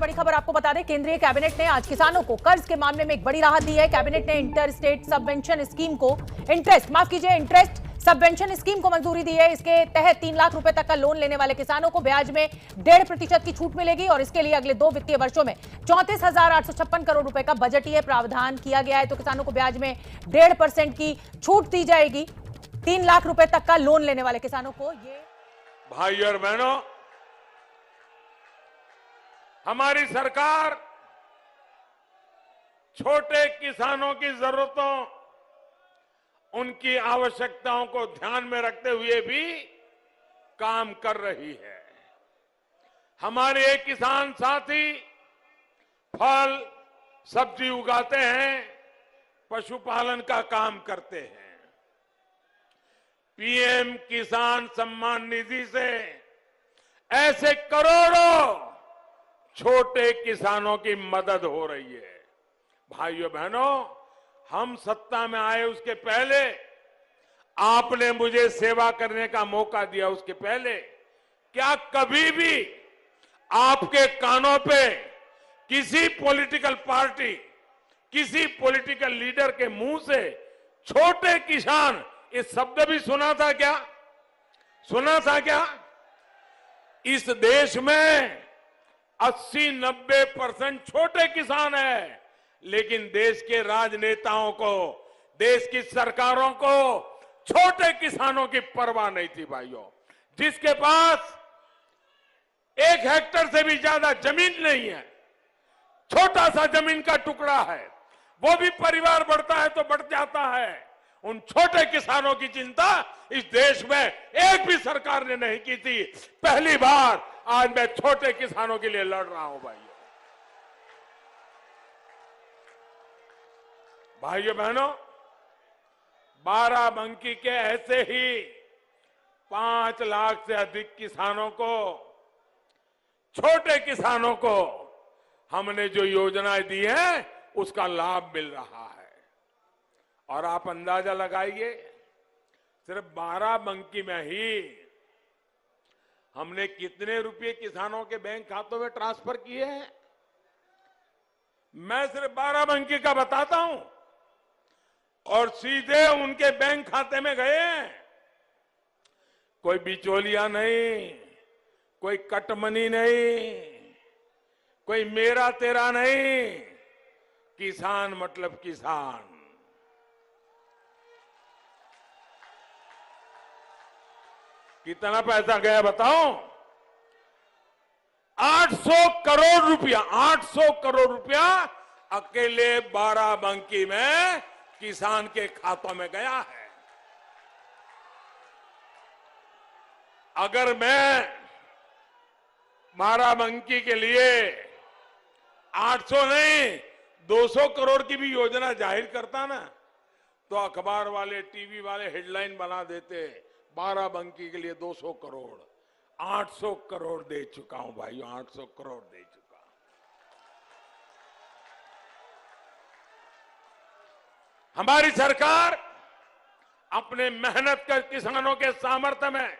बड़ी खबर आपको बता दें, केंद्रीय कैबिनेट ने आज किसानों को कर्ज के मामले में एक बड़ी राहत दी है। कैबिनेट ने इंटर स्टेट सबवेंशन स्कीम को इंटरेस्ट सबवेंशन स्कीम को मंजूरी दी है। इसके तहत 3 लाख रुपए तक का लोन लेने वाले किसानों को ब्याज में 1.5% की छूट मिलेगी और इसके लिए अगले 2 वित्तीय वर्षों में 34,856 करोड़ रुपए का बजटीय प्रावधान किया गया है। तो किसानों को ब्याज में 1.5% की छूट दी जाएगी। 3 लाख रुपए तक का लोन लेने वाले किसानों को ये। भाई और बहनों, हमारी सरकार छोटे किसानों की जरूरतों, उनकी आवश्यकताओं को ध्यान में रखते हुए भी काम कर रही है। हमारे एक किसान साथी फल सब्जी उगाते हैं, पशुपालन का काम करते हैं। पीएम किसान सम्मान निधि से ऐसे करोड़ों छोटे किसानों की मदद हो रही है। भाइयों बहनों, हम सत्ता में आए उसके पहले आपने मुझे सेवा करने का मौका दिया। उसके पहले क्या कभी भी आपके कानों पे किसी पॉलिटिकल पार्टी, किसी पॉलिटिकल लीडर के मुंह से छोटे किसान इस शब्द भी सुना था क्या? सुना था क्या? इस देश में 80-90% छोटे किसान हैं, लेकिन देश के राजनेताओं को, देश की सरकारों को छोटे किसानों की परवाह नहीं थी। भाइयों, जिसके पास 1 हेक्टेयर से भी ज्यादा जमीन नहीं है, छोटा सा जमीन का टुकड़ा है, वो भी परिवार बढ़ता है तो बढ़ जाता है। उन छोटे किसानों की चिंता इस देश में एक भी सरकार ने नहीं की थी। पहली बार आज मैं छोटे किसानों के लिए लड़ रहा हूं। भाइयों बहनों, बाराबंकी के ऐसे ही 5 लाख से अधिक किसानों को, छोटे किसानों को हमने जो योजनाएं दी है उसका लाभ मिल रहा है। और आप अंदाजा लगाइए, सिर्फ बाराबंकी में ही हमने कितने रुपए किसानों के बैंक खातों में ट्रांसफर किए हैं। मैं सिर्फ बाराबंकी का बताता हूं, और सीधे उनके बैंक खाते में गए हैं। कोई बिचौलिया नहीं, कोई कटमनी नहीं, कोई मेरा तेरा नहीं, किसान मतलब किसान। कितना पैसा गया बताओ? 800 करोड़ रुपया, 800 करोड़ रुपया अकेले बाराबंकी में किसान के खातों में गया है। अगर मैं बाराबंकी के लिए 800 नहीं 200 करोड़ की भी योजना जाहिर करता ना, तो अखबार वाले, टीवी वाले हेडलाइन बना देते, बाराबंकी के लिए 200 करोड़। 800 करोड़ दे चुका हूं भाइयों, 800 करोड़ दे चुका। हमारी सरकार अपने मेहनत कर किसानों के सामर्थ्य में